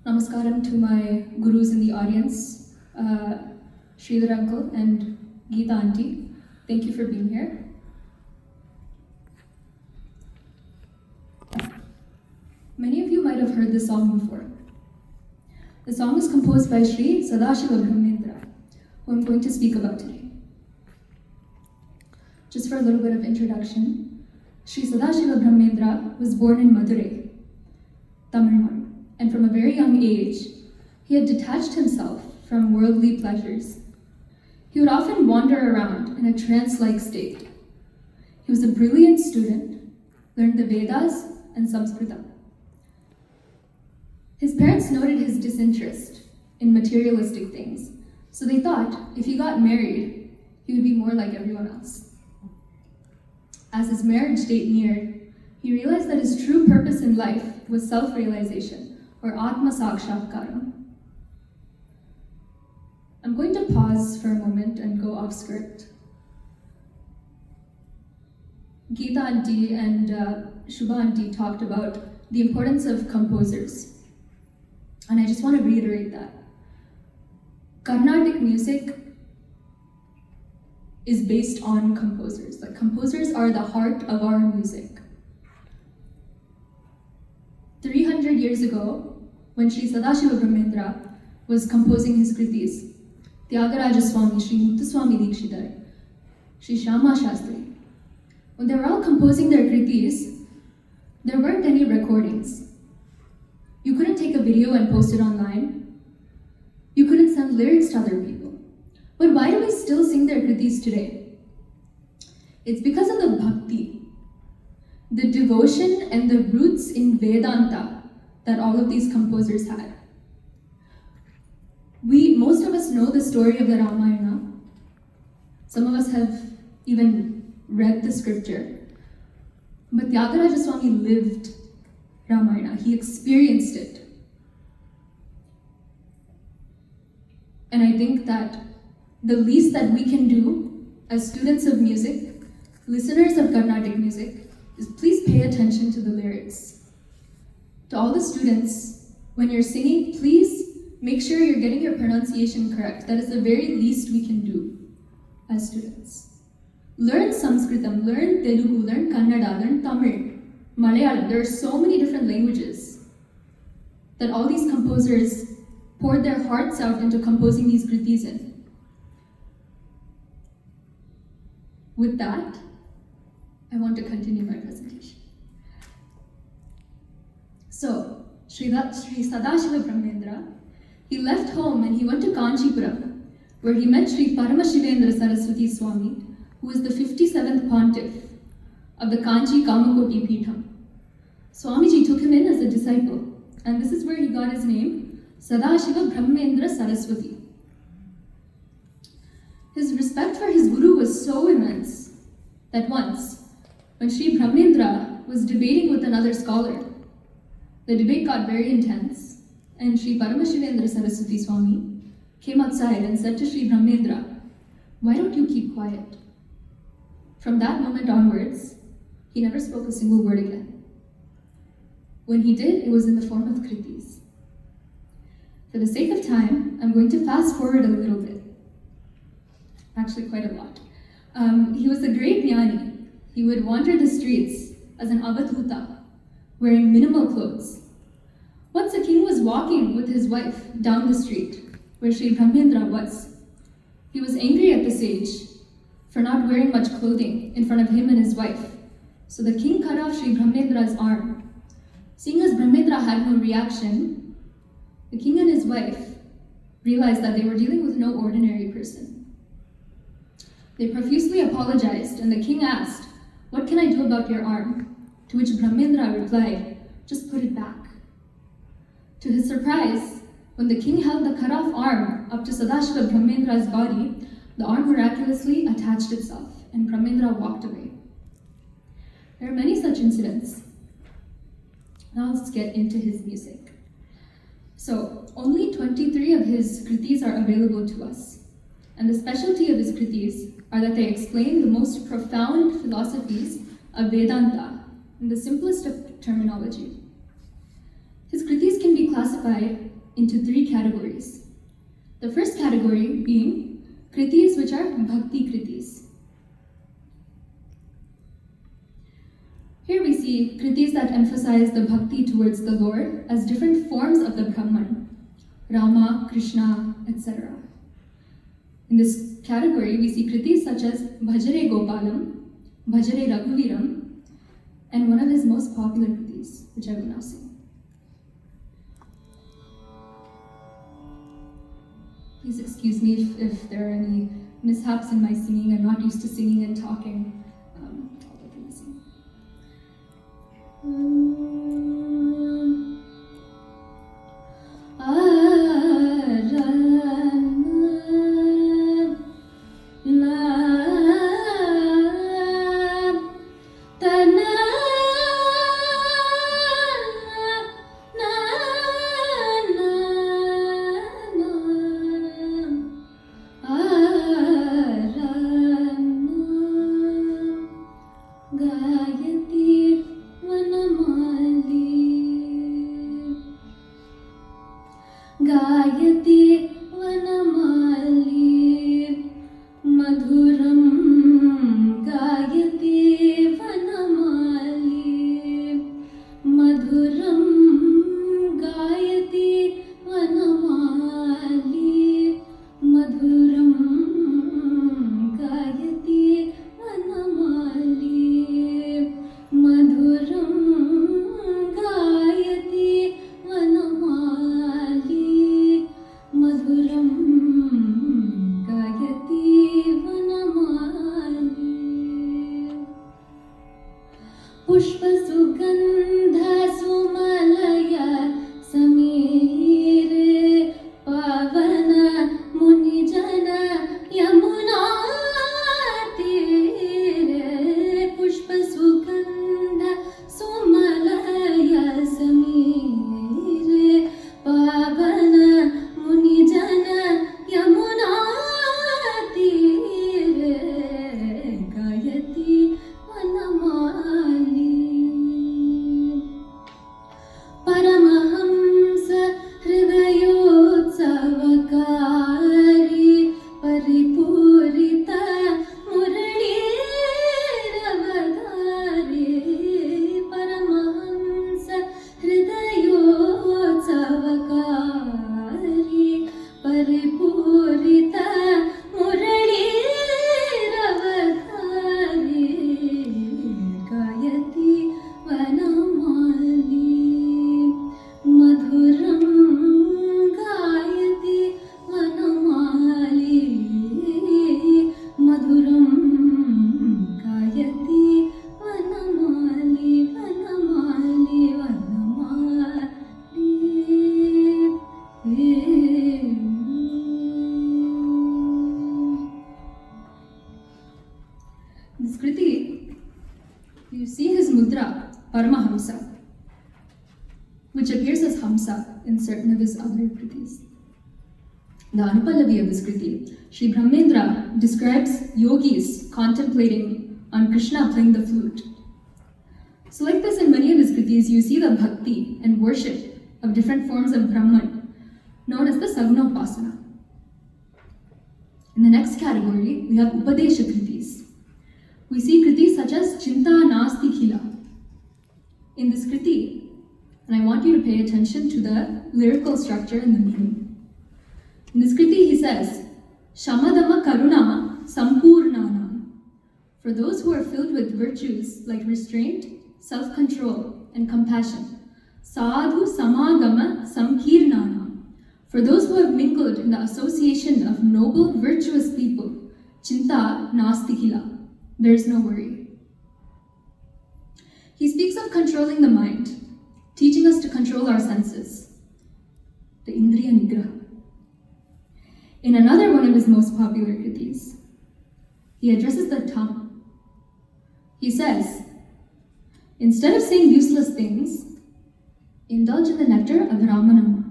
Namaskaram to my gurus in the audience, Sridhar Uncle and Geeta Auntie. Thank you for being here. Many of you might have heard this song before. The song is composed by Sri Sadasiva Brahmendra, who I'm going to speak about today. Just for a little bit of introduction, Sri Sadasiva Brahmendra was born in Madurai, Tamil Nadu, and from a very young age, he had detached himself from worldly pleasures. He would often wander around in a trance-like state. He was a brilliant student, learned the Vedas and Samskrita. His parents noted his disinterest in materialistic things, so they thought if he got married, he would be more like everyone else. As his marriage date neared, he realized that his true purpose in life was self-realization, or Atma Sakshatkaram. I'm going to pause for a moment and go off script. Geeta Auntie and Shubha Auntie talked about the importance of composers. And I just want to reiterate that. Carnatic music is based on composers. Like, composers are the heart of our music. 300 years ago, when Sri Sadasiva Brahmendra was composing his kritis, Tyagaraja Swami, Sri Muthuswami Dikshidhar, Sri Shyama Shastri, when they were all composing their kritis, there weren't any recordings. You couldn't take a video and post it online. You couldn't send lyrics to other people. But why do we still sing their kritis today? It's because of the bhakti, the devotion and the roots in Vedanta that all of these composers had. Most of us know the story of the Ramayana. Some of us have even read the scripture. But Tyagaraja Swami lived Ramayana. He experienced it. And I think that the least that we can do as students of music, listeners of Carnatic music, is please pay attention to the lyrics. To all the students, when you're singing, please make sure you're getting your pronunciation correct. That is the very least we can do as students. Learn Sanskritam, learn Telugu, learn Kannada, learn Tamil, Malayalam. There are so many different languages that all these composers poured their hearts out into composing these kritis in. With that, I want to continue my presentation. So, Sri Sadasiva Brahmendra, he left home and he went to Kanchipuram, where he met Sri Paramashivendra Saraswati Swami, who was the 57th pontiff of the Kanchi Kamakoti Peetham. Swamiji took him in as a disciple, and this is where he got his name, Sadasiva Brahmendra Saraswati. His respect for his guru was so immense that once, when Sri Brahmendra was debating with another scholar, the debate got very intense, and Sri Paramashivendra Saraswati Swami came outside and said to Sri Brahmendra, "Why don't you keep quiet?" From that moment onwards, he never spoke a single word again. When he did, it was in the form of kritis. For the sake of time, I'm going to fast forward a little bit. Actually, quite a lot. He was a great jnani. He would wander the streets as an avadhuta, wearing minimal clothes. Once a king was walking with his wife down the street, where Sri Brahmendra was. He was angry at the sage for not wearing much clothing in front of him and his wife. So the king cut off Sri Brahmendra's arm. Seeing as Brahmendra had no reaction, the king and his wife realized that they were dealing with no ordinary person. They profusely apologized, and the king asked, "What can I do about your arm?" To which Brahmendra replied, "Just put it back." To his surprise, when the king held the cut-off arm up to Sadasiva Brahmendra's body, the arm miraculously attached itself, and Brahmendra walked away. There are many such incidents. Now let's get into his music. So, only 23 of his kritis are available to us. And the specialty of his kritis are that they explain the most profound philosophies of Vedanta in the simplest of terminology. His kritis can be classified into three categories. The first category being kritis which are bhakti kritis. Here we see kritis that emphasize the bhakti towards the Lord as different forms of the Brahman, Rama, Krishna, etc. In this category, we see kritis such as Bhajare Gopalam, Bhajare Raghuviram, and one of his most popular kritis, which I will now sing. Please excuse me if there are any mishaps in my singing. I'm not used to singing and talking. I'll let me sing. This kriti, you see his mudra, Paramahamsa, which appears as Hamsa in certain of his other kritis. The Anupallavi of this kriti, Sri Brahmendra describes yogis contemplating on Krishna playing the flute. So like this in many of his kritis, you see the bhakti and worship of different forms of Brahman, known as the Sagunopasana. In the next category, we have Upadesha kritis. We see kritis such as Chinta Nasti Khila. In this kriti, and I want you to pay attention to the lyrical structure and the meaning. In this kriti, he says, Shamadama Karuna Sampurnanam. For those who are filled with virtues like restraint, self-control, and compassion. Sadhu Samagama Samkirnanam. For those who have mingled in the association of noble, virtuous people. Chinta Nasti Khila. There is no worry. He speaks of controlling the mind, teaching us to control our senses, the Indriya Nigraha. In another one of his most popular kritis, he addresses the tongue. He says, instead of saying useless things, indulge in the nectar of Ramanama.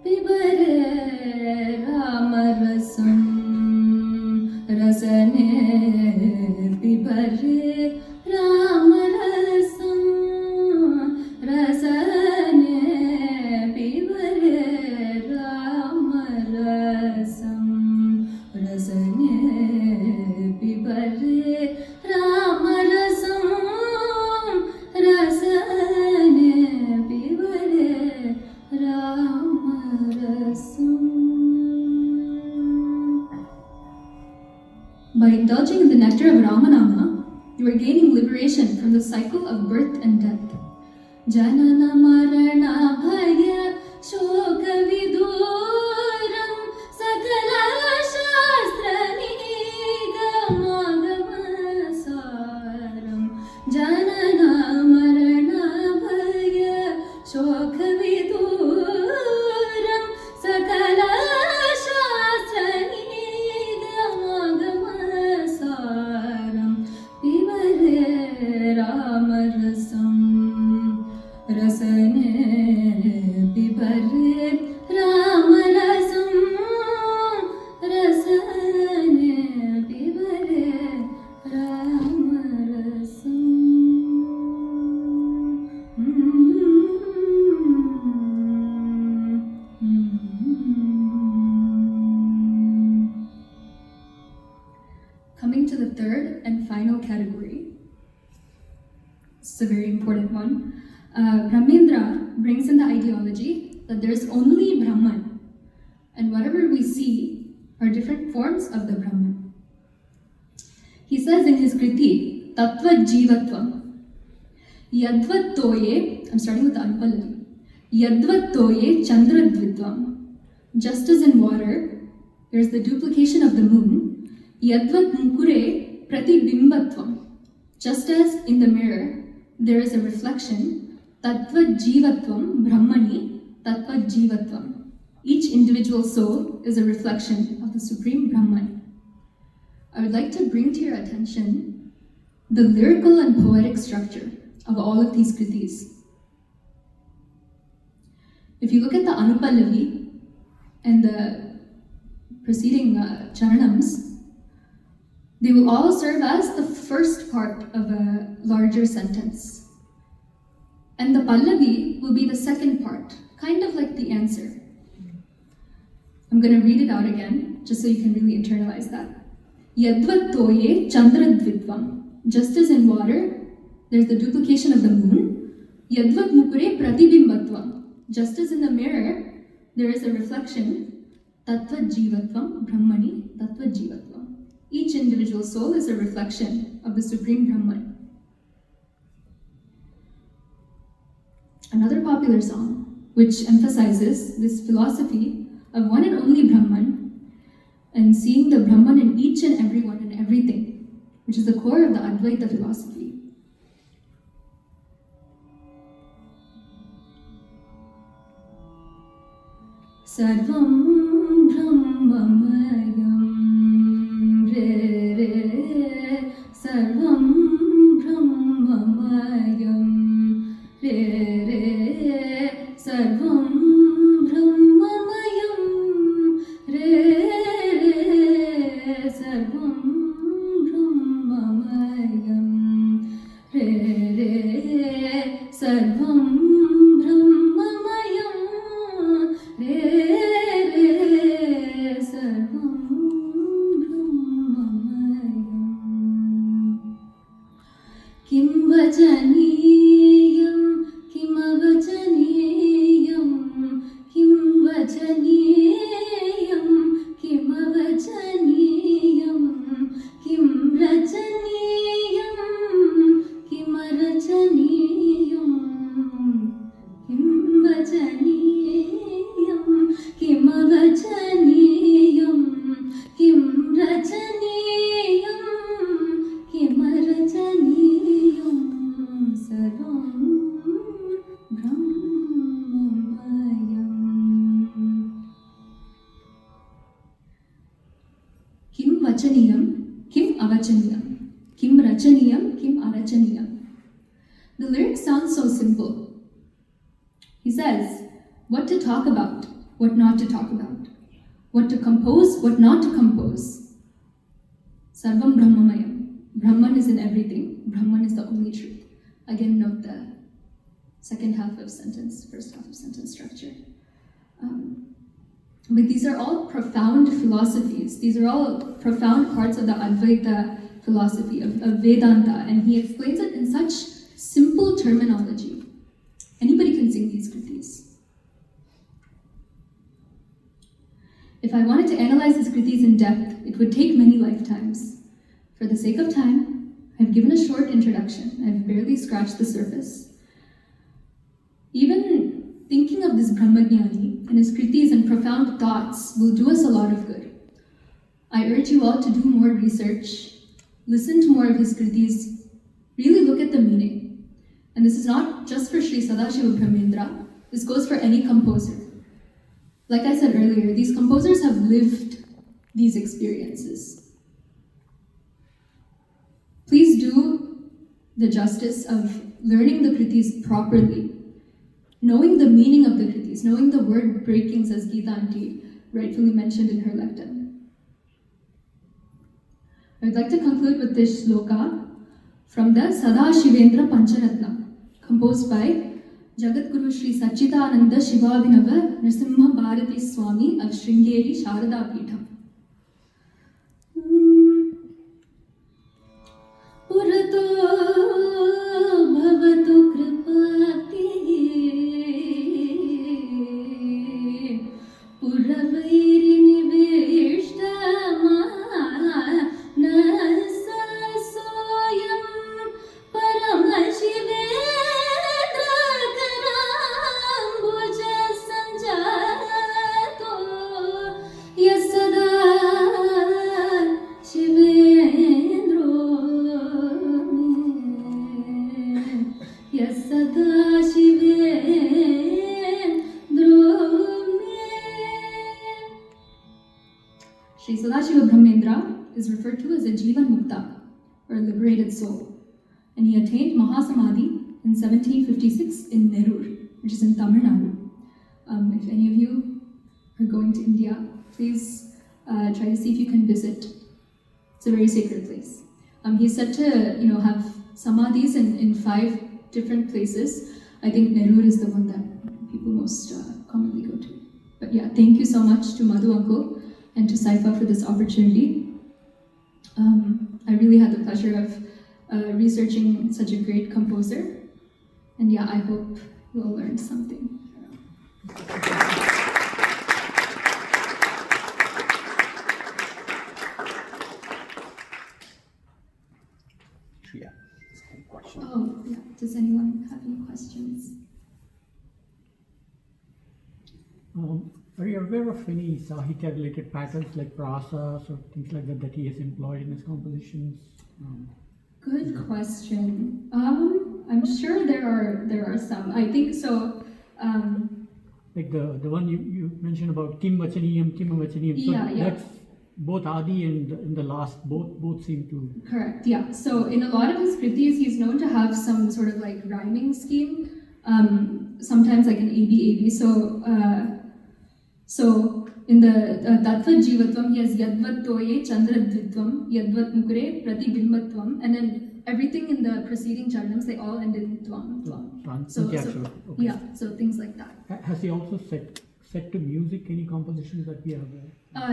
Pibare Ramarasam Rasane Pibare Ramarasam were gaining liberation from the cycle of birth and death. Janana marana bhaya shoka viduram sakala shastra nigamasaram. Janana marana bhaya shoka viduram sakala shastra nigamasaram. Pivare ramarasam rasane pibare ramarasam rasane pibare ramarasam. Coming to the third and final category. This is a very important one. Brahmendra brings in the ideology that there is only Brahman, and whatever we see are different forms of the Brahman. He says in his Kriti, Tattva Jivatvam, Yadvat Toye, I'm starting with the Anupallavi, Yadvat Toye Chandradvitvam. Just as in water, there's the duplication of the moon, Yadvat Mukure Pratibimbatvam. Just as in the mirror, there is a reflection, Tattva Jivatvam Brahmani Tattva Jivatvam. Each individual soul is a reflection of the Supreme Brahman. I would like to bring to your attention the lyrical and poetic structure of all of these kritis. If you look at the Anupallavi and the preceding charanams, they will all serve as the first part of a larger sentence. And the Pallavi will be the second part, kind of like the answer. I'm going to read it out again, just so you can really internalize that. Yadvat toye chandradvitvam. Just as in water, there's the duplication of the moon. Yadvat mukure pratibimbatvam. Just as in the mirror, there is a reflection. Tattva jivatvam brahmani tattva jivatvam. Each individual soul is a reflection of the Supreme Brahman. Another popular song, which emphasizes this philosophy of one and only Brahman and seeing the Brahman in each and everyone and everything, which is the core of the Advaita philosophy. Sarvam Brahmamayam Re Re Sarvam Brahmamayam Re Re Sarvam Brahmamayam Re Re Sarvam Brahmamayam Re Re Sarvam Brahmamayam Re Re Sarvam Brahmamayam. Kim Vajaniyam Kim Avajaniyam Kim Vajaniyam Kim Avajaniyam Kim Rajaniyam Kim Arajaniyam Kim Vajaniyam Kim Avajaniyam Kim Rajaniyam Kim Arajaniyam Sarvam Brahmamayam. Kim Vachaniyam Kim Avachaniyam Kim Rajaniyam Kim Arachaniyam. The lyrics sound so simple. He says what to talk about, what not to talk about, what to compose, what not to compose. Sarvam Brahmamayam. Brahman is in everything. Brahman is the only truth. Again, note the second half of sentence, first half of sentence structure. But these are all profound philosophies. These are all profound parts of the Advaita philosophy, of Vedanta, and he explains it in such simple terminology. Anybody can sing these kritis. If I wanted to analyze his kritis in depth, it would take many lifetimes. For the sake of time, I've given a short introduction. I've barely scratched the surface. Even thinking of this Brahmajnani and his kritis and profound thoughts will do us a lot of good. I urge you all to do more research, listen to more of his kritis, really look at the meaning. And this is not just for Sri Sadasiva Brahmendra, this goes for any composer. Like I said earlier, these composers have lived these experiences. Please do the justice of learning the kritis properly, knowing the meaning of the kritis, knowing the word breakings as Geeta Aunty rightfully mentioned in her lecture. I would like to conclude with this shloka from the Sadasivendra Pancharatna, composed by Jagadguru Sri Sachidananda Shivabhinava Nrsimha Bharati Swami of Sringeri Sharada Peetham. Purato bhavatu kripati Puravairi niveshtama Nasa soyam Paramashivendra Karambuja Sanjato Yasada Shivendro Yasada Shivendro Sri Sadashiva Brahmendra is referred to as a Jivan Mukta, or a liberated soul. And he attained Mahasamadhi in 1756 in Nerur, which is in Tamil Nadu. If any of you are going to India, please try to see if you can visit. It's a very sacred place. He's said to have samadhis in 5 different places. I think Nerur is the one that people most commonly go to. But yeah, thank you so much to Madhu Uncle and to SIFA for this opportunity. I really had the pleasure of researching such a great composer. And yeah, I hope you all learned something. Sriya, any questions? Oh, yeah. Does anyone have any questions? Are you aware of any Sahitya-related patterns like prasas or things like that he has employed in his compositions? Good question. I'm sure there are some. I think so. Like the one you mentioned about Kim Vachaniyam, Kim Avachaniyam. So Yeah. that's both Adi and in the last both seem to. Correct. Yeah. So in a lot of his kritis, he's known to have some sort of like rhyming scheme. Sometimes like an ABAB. So in the Tattva Jivatvam, he has Yadvat Toye Chandradvitvam, Yadvat Mukre Pratibimbatvam, and then everything in the preceding charnams, they all end in Tvam. Okay. Yeah, so things like that. Has he also set to music any compositions that we have?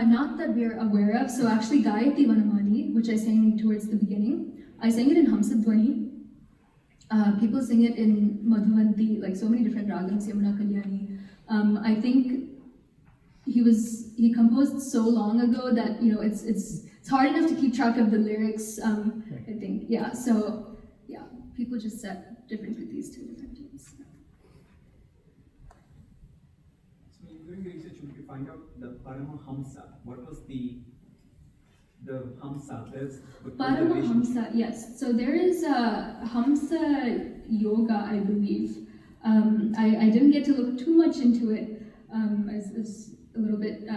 Not that we're aware of. So actually Gayati Vanamani, which I sang towards the beginning, I sang it in Hamsadvani. People sing it in Madhuvanti, like so many different ragams, Yamuna Kalyani. I think he composed so long ago that it's hard enough to keep track of the lyrics. I think so people just set different kritis to different tunes. So during the research, you find out the Paramahamsa. What was the Hamsa? Paramahamsa, yes. So there is a Hamsa yoga, I believe. I didn't get to look too much into it. I was a little bit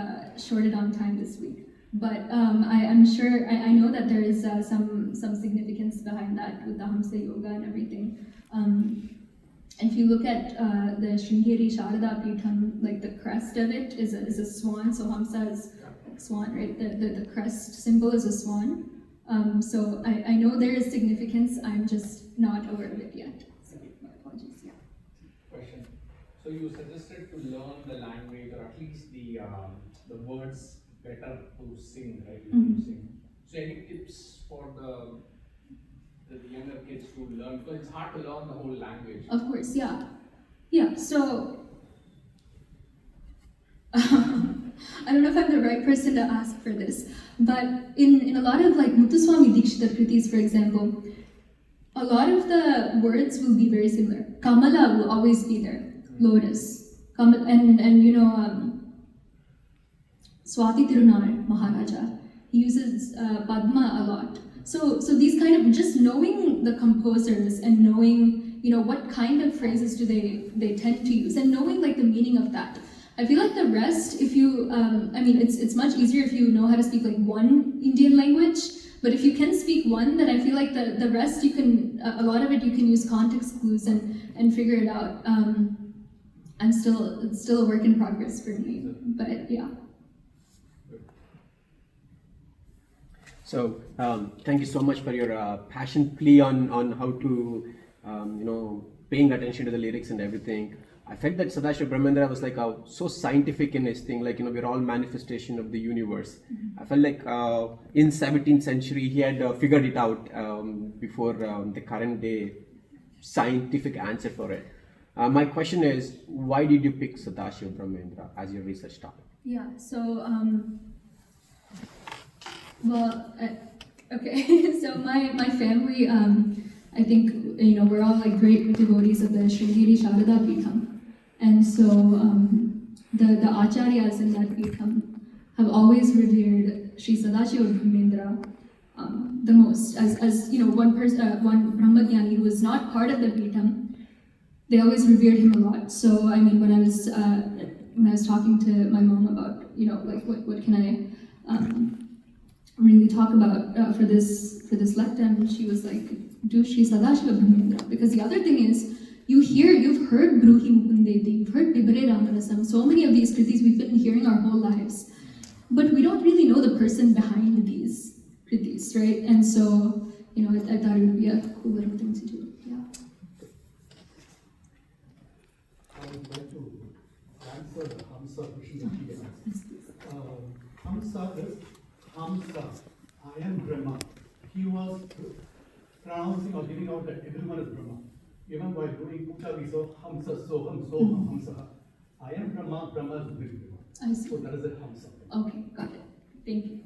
shorted on time this week. But I'm sure, I know that there is some significance behind that with the Hamsa yoga and everything. If you look at the Sringeri Sharada Peetham, like the crest of it is a swan, so Hamsa is like swan, right? The crest symbol is a swan. So I know there is significance, I'm just not aware of it yet. So my apologies, yeah. Question. So you suggested to learn the language or at least the words better to sing, right? Mm-hmm. To sing. So any tips for the younger kids to learn? Because it's hard to learn the whole language. Of course, yeah. Yeah, so I don't know if I'm the right person to ask for this, but in a lot of like Muthuswami Dikshita Kritis, for example, a lot of the words will be very similar. Kamala will always be there, lotus. And you know, Swati Tirunal Maharaja, he uses Padma a lot. So these kind of, just knowing the composers and knowing, you know, what kind of phrases do they tend to use, and knowing like the meaning of that. I feel like the rest, if you, I mean, it's much easier if you know how to speak like one Indian language, but if you can speak one, then I feel like the rest you can, a lot of it you can use context clues and figure it out. It's still a work in progress for me, but yeah. So thank you so much for your passion plea on how to, you know, paying attention to the lyrics and everything. I felt that Sadasiva Brahmendra was like so scientific in his thing, like, you know, we're all manifestation of the universe. I felt like in 17th century he had figured it out before the current day scientific answer for it. My question is, why did you pick Sadasiva Brahmendra as your research topic? Yeah, so, well, okay, so my family, I think, you know, we're all like great devotees of the Sringeri Sharada Peetham. And so the acharyas in that Peetham have always revered Sri Sadashiva Brahmendra the most. As you know, one Brahmajnani who was not part of the Peetham, they always revered him a lot. So I mean, when I was talking to my mom about, you know, like what can I really talk about for this lectum, she was like, do Sri Sadashiva Brahmendra, because the other thing is, you've heard Bruhi Mukundeti, you've heard Pibare Ramarasam, so many of these kritis we've been hearing our whole lives, but we don't really know the person behind these kritis, right? And so, you know, I thought it would be a cool little thing to do. Yeah. I would like to answer the Hamsa question that he asked. Hamsa is Hamsa. I am Brahma. He was pronouncing or giving out that everyone is Brahma. Even while doing puja, we saw Hamsa, Soham, Hamsa. I am Brahma, Brahma is Brahma. I see. So that is a Hamsa. Okay, got it. Thank you.